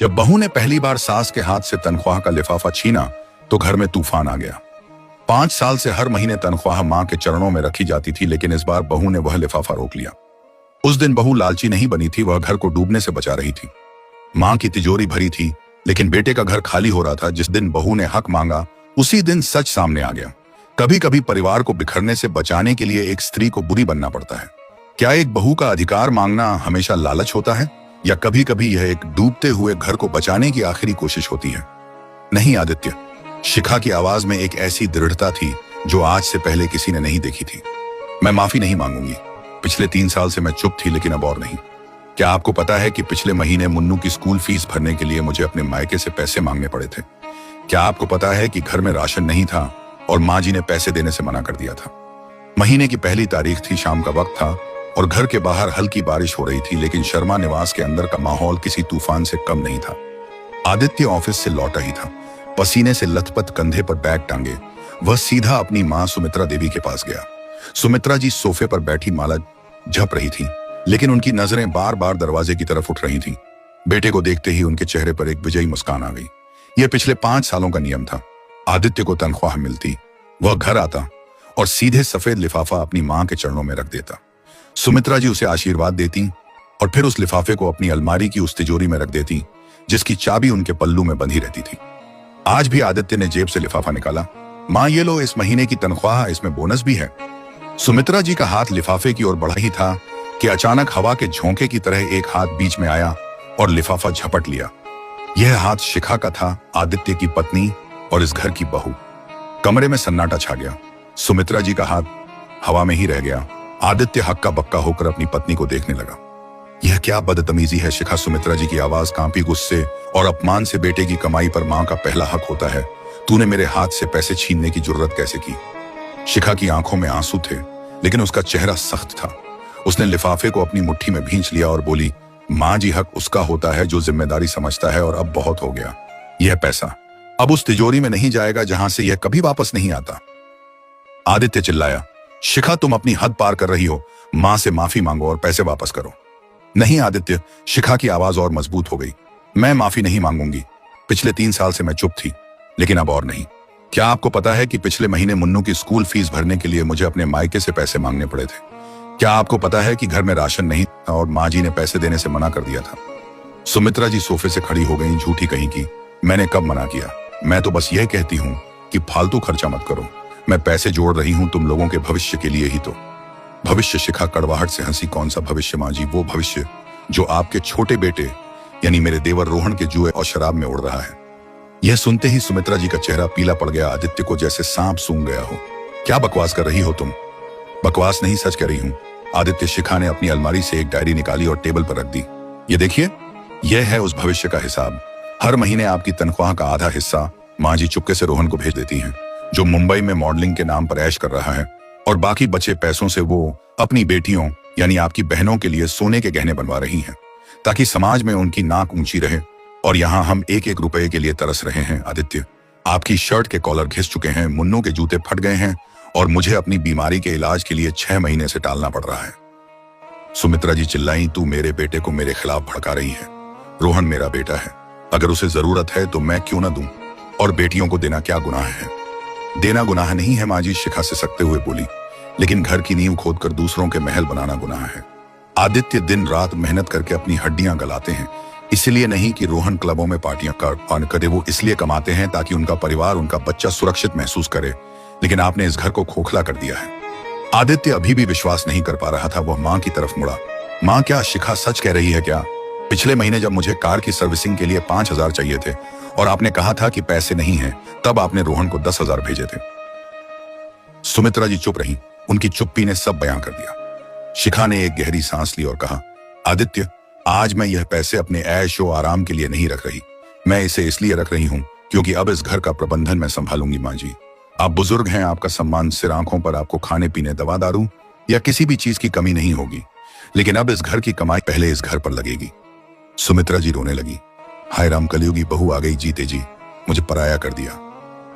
जब बहू ने पहली बार सास के हाथ से तनख्वाह का लिफाफा छीना तो घर में तूफान आ गया। 5 साल से हर महीने तनख्वाह मां के चरणों में रखी जाती थी, लेकिन इस बार बहू ने वह लिफाफा रोक लिया। उस दिन बहू लालची नहीं बनी थी, वह घर को डूबने से बचा रही थी। मां की तिजोरी भरी थी, लेकिन बेटे का घर खाली हो रहा था। जिस दिन बहू ने हक मांगा उसी दिन सच सामने आ गया। कभी कभी परिवार को बिखरने से बचाने के लिए एक स्त्री को बुरी बनना पड़ता है। क्या एक बहू का अधिकार मांगना हमेशा लालच होता है, या कभी कभी यह एक डूबते हुए घर को बचाने की आखिरी कोशिश होती है? नहीं आदित्य, शिखा की आवाज में एक ऐसी दृढ़ता थी जो आज से पहले किसी ने नहीं देखी थी। मैं माफी नहीं मांगूंगी। पिछले 3 साल से मैं चुप थी, लेकिन अब और नहीं। क्या आपको पता है कि पिछले महीने मुन्नू की स्कूल फीस भरने के लिए मुझे अपने मायके से पैसे मांगने पड़े थे? क्या आपको पता है कि घर में राशन नहीं था और माँ जी ने पैसे देने से मना कर दिया था? महीने की पहली तारीख थी, शाम का वक्त था और घर के बाहर हल्की बारिश हो रही थी, लेकिन शर्मा निवास के अंदर का माहौल किसी तूफान से कम नहीं था। आदित्य ऑफिस से लौटा ही था, पसीने से लथपथ, कंधे पर बैग टांगे वह सीधा अपनी मां सुमित्रा देवी के पास गया। सुमित्रा जी सोफे पर बैठी माला झप रही थी, लेकिन उनकी नजरें बार बार दरवाजे की तरफ उठ रही थीं। बेटे को देखते ही उनके चेहरे पर एक विजयी मुस्कान आ गई। यह पिछले 5 सालों का नियम था। आदित्य को तनख्वाह मिलती, वह घर आता और सीधे सफेद लिफाफा अपनी मां के चरणों में रख देता। सुमित्रा जी उसे आशीर्वाद देती और फिर उस लिफाफे को अपनी अलमारी की उस तिजोरी में रख देती जिसकी चाबी उनके पल्लू में बंधी रहती थी। आज भी आदित्य ने जेब से लिफाफा निकाला। मां, ये लो, इस महीने की तनख्वाह, इसमें बोनस भी है। सुमित्रा जी का हाथ लिफाफे की ओर बढ़ा ही था कि अचानक हवा के झोंके की तरह एक हाथ बीच में आया और लिफाफा झपट लिया। यह हाथ शिखा का था, आदित्य की पत्नी और इस घर की बहू। कमरे में सन्नाटा छा गया। सुमित्रा जी का हाथ हवा में ही रह गया। आदित्य हक्का बक्का होकर अपनी पत्नी को देखने लगा। यह क्या बदतमीजी है शिखा? सुमित्रा जी की आवाज कांपी गुस्से और अपमान से। बेटे की कमाई पर मां का पहला हक होता है। तूने मेरे हाथ से पैसे छीनने की जुर्रत कैसे की? शिखा की आंखों में आंसू थे, लेकिन उसका चेहरा सख्त था। उसने लिफाफे को अपनी मुट्ठी में भींच लिया और बोली, मां जी, हक उसका होता है जो जिम्मेदारी समझता है, और अब बहुत हो गया। यह पैसा अब उस तिजोरी में नहीं जाएगा जहां से यह कभी वापस नहीं आता। आदित्य चिल्लाया, शिखा, तुम अपनी हद पार कर रही हो। मां से माफी मांगो और पैसे वापस करो। नहीं आदित्य, शिखा की आवाज और मजबूत हो गई। मैं माफी नहीं मांगूंगी। पिछले 3 साल से मैं चुप थी, लेकिन अब और नहीं। क्या आपको पता है कि पिछले महीने मुन्नू की स्कूल फीस भरने के लिए मुझे अपने मायके से पैसे मांगने पड़े थे? क्या आपको पता है कि घर में राशन नहीं था और माँ जी ने पैसे देने से मना कर दिया था? सुमित्रा जी सोफे से खड़ी हो गई। झूठी कहीं की, मैंने कब मना किया? मैं तो बस यह कहती हूँ कि फालतू खर्चा मत करो। मैं पैसे जोड़ रही हूँ तुम लोगों के भविष्य के लिए ही तो। भविष्य? शिखा कड़वाहट से हंसी। कौन सा भविष्य माँ जी? वो भविष्य जो आपके छोटे बेटे यानी मेरे देवर रोहन के जुए और शराब में उड़ रहा है। यह सुनते ही सुमित्रा जी का चेहरा पीला पड़ गया। आदित्य को जैसे सांप सूंघ गया हो। क्या बकवास कर रही हो तुम? बकवास नहीं, सच कह रही हूँ आदित्य। शिखा ने अपनी अलमारी से एक डायरी निकाली और टेबल पर रख दी। ये देखिए, यह है उस भविष्य का हिसाब। हर महीने आपकी तनख्वाह का आधा हिस्सा माँ जी चुपके से रोहन को भेज देती हैं, जो मुंबई में मॉडलिंग के नाम पर ऐश कर रहा है, और बाकी बचे पैसों से वो अपनी बेटियों यानी आपकी बहनों के लिए सोने के गहने बनवा रही हैं, ताकि समाज में उनकी नाक ऊंची रहे। और यहाँ हम एक एक रुपए के लिए तरस रहे हैं। आदित्य, आपकी शर्ट के कॉलर घिस चुके हैं, मुन्नू के जूते फट गए हैं और मुझे अपनी बीमारी के इलाज के लिए 6 महीने से टालना पड़ रहा है। सुमित्रा जी चिल्लाई, तू मेरे बेटे को मेरे खिलाफ भड़का रही है। रोहन मेरा बेटा है, अगर उसे जरूरत है तो मैं क्यों ना दूं, और बेटियों को देना क्या गुनाह है? देना गुनाह नहीं है माँ जी, शिखा से सकते हुए बोली, लेकिन घर की नींव खोदकर दूसरों के महल बनाना गुनाह है। आदित्य दिन रात मेहनत करके अपनी हड्डियां गलाते हैं, इसलिए नहीं कि रोहन क्लबों में पार्टियां करे। वो इसलिए कमाते हैं ताकि उनका परिवार, उनका बच्चा सुरक्षित महसूस करे। लेकिन आपने इस घर को खोखला कर दिया है। आदित्य अभी भी विश्वास नहीं कर पा रहा था। वह मां की तरफ मुड़ा। मां, क्या शिखा सच कह रही है क्या? पिछले महीने जब मुझे कार की सर्विसिंग के लिए 5,000 चाहिए थे और आपने कहा था कि पैसे नहीं हैं, तब आपने रोहन को 10,000 भेजे थे। सुमित्रा जी चुप रही। उनकी चुप्पी ने सब बयां कर दिया। शिखा ने एक गहरी सांस ली और कहा, आदित्य, आज मैं यह पैसे अपने ऐश और आराम के लिए नहीं रख रही। मैं इसे इसलिए रख रही हूं क्योंकि अब इस घर का प्रबंधन मैं संभालूंगी। माँ जी, आप बुजुर्ग हैं, आपका सम्मान सिर आंखों पर। आपको खाने पीने, दवा दारू या किसी भी चीज की कमी नहीं होगी, लेकिन अब इस घर की कमाई पहले इस घर पर लगेगी। सुमित्रा जी रोने लगी। हाय राम, कलयुगी बहू आ गई। जीते जी मुझे पराया कर दिया।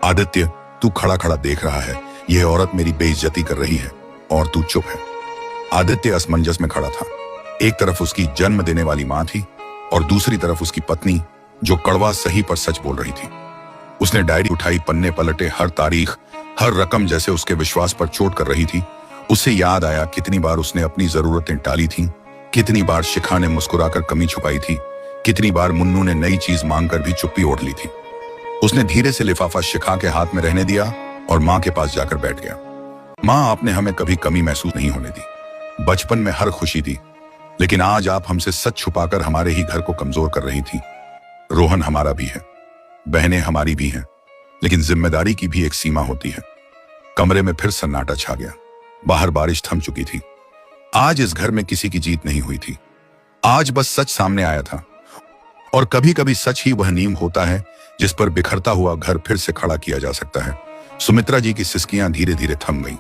आदित्य, तू खड़ा खड़ा देख रहा है, यह औरत मेरी बेइज्जती कर रही है और तू चुप है। आदित्य असमंजस में खड़ा था। एक तरफ उसकी जन्म देने वाली मां थी और दूसरी तरफ उसकी पत्नी जो कड़वा सही पर सच बोल रही थी। उसने डायरी उठाई, पन्ने पलटे, हर तारीख, हर रकम जैसे उसके विश्वास पर चोट कर रही थी। उससे याद आया कितनी बार उसने अपनी जरूरतें टाली थीं, कितनी बार शिखा ने मुस्कुराकर कमी छुपाई थी, कितनी बार मुन्नू ने नई चीज मांगकर भी चुप्पी ओढ़ ली थी। उसने धीरे से लिफाफा शिखा के हाथ में रहने दिया और माँ के पास जाकर बैठ गया। माँ, आपने हमें कभी कमी महसूस नहीं होने दी। बचपन में हर खुशी थी, लेकिन आज आप हमसे सच छुपाकर हमारे ही घर को कमजोर कर रही थी। रोहन हमारा भी है, बहनें हमारी भी हैं, लेकिन जिम्मेदारी की भी एक सीमा होती है। कमरे में फिर सन्नाटा छा गया। बाहर बारिश थम चुकी थी। आज इस घर में किसी की जीत नहीं हुई थी। आज बस सच सामने आया था, और कभी कभी सच ही वह नींव होता है जिस पर बिखरता हुआ घर फिर से खड़ा किया जा सकता है। सुमित्रा जी की सिसकियां धीरे धीरे थम गईं।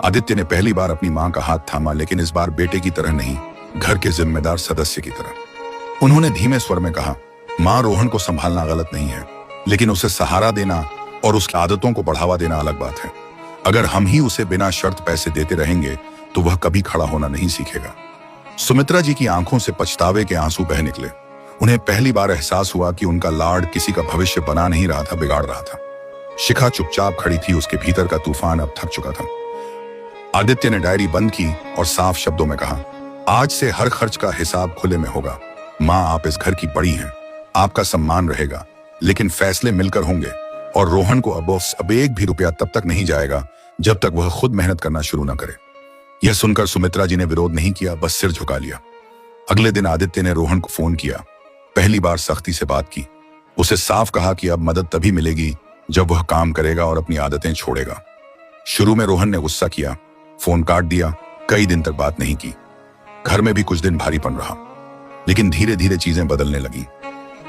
आदित्य ने पहली बार अपनी मां का हाथ थामा, लेकिन इस बार बेटे की तरह नहीं, घर के जिम्मेदार सदस्य की तरह। उन्होंने धीमे स्वर में कहा, मां, रोहन को संभालना गलत नहीं है, लेकिन उसे सहारा देना और उसकी आदतों को बढ़ावा देना अलग बात है। अगर हम ही उसे बिना शर्त पैसे देते रहेंगे तो वह कभी खड़ा होना नहीं सीखेगा। सुमित्रा जी की आंखों से पछतावे के आंसू बह निकले। उन्हें पहली बार एहसास हुआ कि उनका लाड किसी का भविष्य बना नहीं रहा था, बिगाड़ रहा था। शिखा चुपचाप खड़ी थी, उसके भीतर का तूफान अब थक चुका था। आदित्य ने डायरी बंद की और साफ शब्दों में कहा, आज से हर खर्च का हिसाब खुले में होगा। मां, आप इस घर की बड़ी हैं, आपका सम्मान रहेगा, लेकिन फैसले मिलकर होंगे। और रोहन को अब एक भी रुपया तब तक नहीं जाएगा जब तक वह खुद मेहनत करना शुरू न करे। यह सुनकर सुमित्रा जी ने विरोध नहीं किया, बस सिर झुका लिया। अगले दिन आदित्य ने रोहन को फोन किया। पहली बार सख्ती से बात की। उसे साफ कहा कि अब मदद तभी मिलेगी जब वह काम करेगा और अपनी आदतें छोड़ेगा। शुरू में रोहन ने गुस्सा किया, फोन काट दिया, कई दिन तक बात नहीं की। घर में भी कुछ दिन भारीपन रहा, लेकिन धीरे धीरे चीजें बदलने लगी।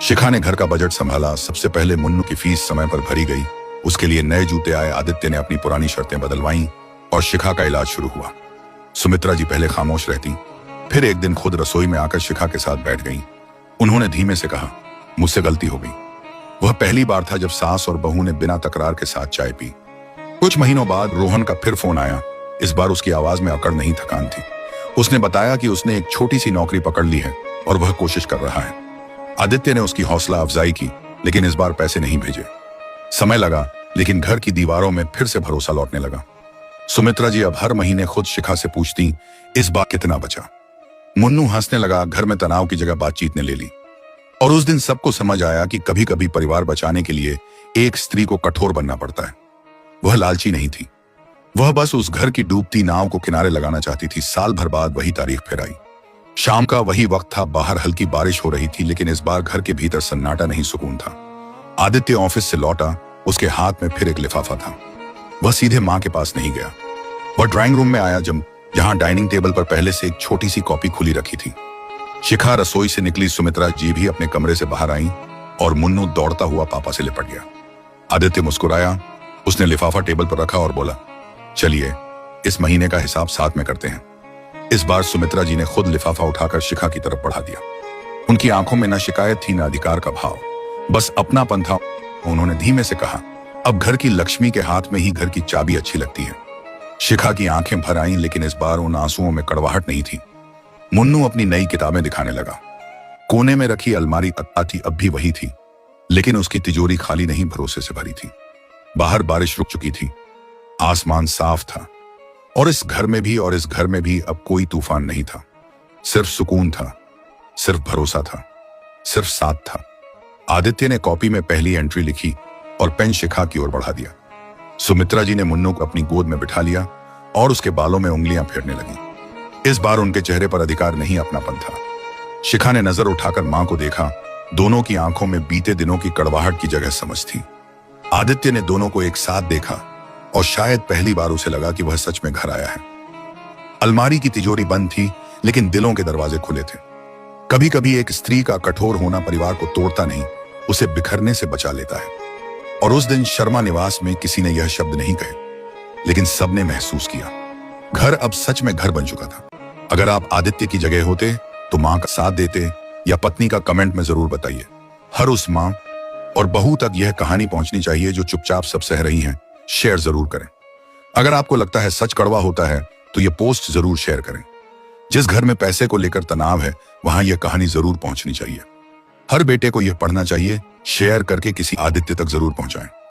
शिखा ने घर का बजट संभाला। सबसे पहले मुन्नू की फीस समय पर भरी गई, उसके लिए नए जूते आए। आदित्य ने अपनी पुरानी शर्तें बदलवाईं और शिखा का इलाज शुरू हुआ। सुमित्रा जी पहले खामोश रहती, फिर एक दिन खुद रसोई में आकर शिखा के साथ बैठ गईं। उन्होंने धीमे से कहा, मुझसे गलती हो गई। वह पहली बार था जब सास और बहू ने बिना तकरार के साथ चाय पी। कुछ महीनों बाद रोहन का फिर फोन आया। इस बार उसकी आवाज में अकड़ नहीं, थकान थी। उसने बताया कि उसने एक छोटी सी नौकरी पकड़ ली है और वह कोशिश कर रहा है। आदित्य ने उसकी हौसला अफजाई की, लेकिन इस बार पैसे नहीं भेजे। समय लगा, लेकिन घर की दीवारों में फिर से भरोसा लौटने लगा। सुमित्रा जी अब हर महीने खुद शिखा से पूछती, इस बार कितना बचा। मुन्नू हंसने लगा। घर में तनाव की जगह बातचीत ने ले ली, और उस दिन सबको समझ आया कि कभी कभी परिवार बचाने के लिए एक स्त्री को कठोर बनना पड़ता है। वह लालची नहीं थी, वह बस उस घर की डूबती नाव को किनारे लगाना चाहती थी। साल भर बाद वही तारीख फिर आई। शाम का वही वक्त था। बाहर हल्की बारिश हो रही थी, लेकिन इस बार घर के भीतर सन्नाटा नहीं, सुकून था। आदित्य ऑफिस से लौटा, उसके हाथ में फिर एक लिफाफा था। वह सीधे मां के पास नहीं गया। वह ड्राइंग रूम में आया, जहां डाइनिंग टेबल पर पहले से एक छोटी सी कॉपी खुली रखी थी। शिखा रसोई से निकली, सुमित्रा जी भी अपने कमरे से बाहर आई और मुन्नू दौड़ता हुआ पापा से लिपट गया। आदित्य मुस्कुराया, उसने लिफाफा टेबल पर रखा और बोला, चलिए इस महीने का हिसाब साथ में करते हैं। इस बार सुमित्रा जी ने खुद लिफाफा उठाकर शिखा की तरफ बढ़ा दिया। उनकी आंखों में न शिकायत थी, न अधिकार का भाव, बस अपनापन था। उन्होंने धीमे से कहा, अब घर की लक्ष्मी के हाथ में ही घर की चाबी अच्छी लगती है। शिखा की आंखें भर आईं, लेकिन इस बार उन आंसुओं में कड़वाहट नहीं थी। मुन्नू अपनी नई किताबें दिखाने लगा। कोने में रखी अलमारी थी, अब भी वही थी, लेकिन उसकी तिजोरी खाली नहीं, भरोसे से भरी थी। बाहर बारिश रुक चुकी थी, आसमान साफ था, और इस घर में भी अब कोई तूफान नहीं था। सिर्फ सुकून था, सिर्फ भरोसा था, सिर्फ साथ था। आदित्य ने कॉपी में पहली एंट्री लिखी और पेन शिखा की ओर बढ़ा दिया। सुमित्रा जी ने मुन्नू को अपनी गोद में बिठा लिया और उसके बालों में उंगलियां फेरने लगी। इस बार उनके चेहरे पर अधिकार नहीं, अपनापन था। शिखा ने नजर उठाकर मां को देखा। दोनों की आंखों में बीते दिनों की कड़वाहट की जगह समझ थी। आदित्य ने दोनों को एक साथ देखा और शायद पहली बार उसे लगा कि वह सच में घर आया है। अलमारी की तिजोरी बंद थी, लेकिन दिलों के दरवाजे खुले थे। कभी कभी एक स्त्री का कठोर होना परिवार को तोड़ता नहीं, उसे बिखरने से बचा लेता है। और उस दिन शर्मा निवास में किसी ने यह शब्द नहीं कहे, लेकिन सबने महसूस किया, घर अब सच में घर बन चुका था। अगर आप आदित्य की जगह होते तो मां का साथ देते या पत्नी का कमेंट में जरूर बताइए। हर उस मां और बहू तक यह कहानी पहुंचनी चाहिए जो चुपचाप सब सह रही हैं। शेयर जरूर करें। अगर आपको लगता है सच कड़वा होता है तो यह पोस्ट जरूर शेयर करें। जिस घर में पैसे को लेकर तनाव है, वहां यह कहानी जरूर पहुंचनी चाहिए। हर बेटे को यह पढ़ना चाहिए। शेयर करके किसी आदित्य तक जरूर पहुंचाएं।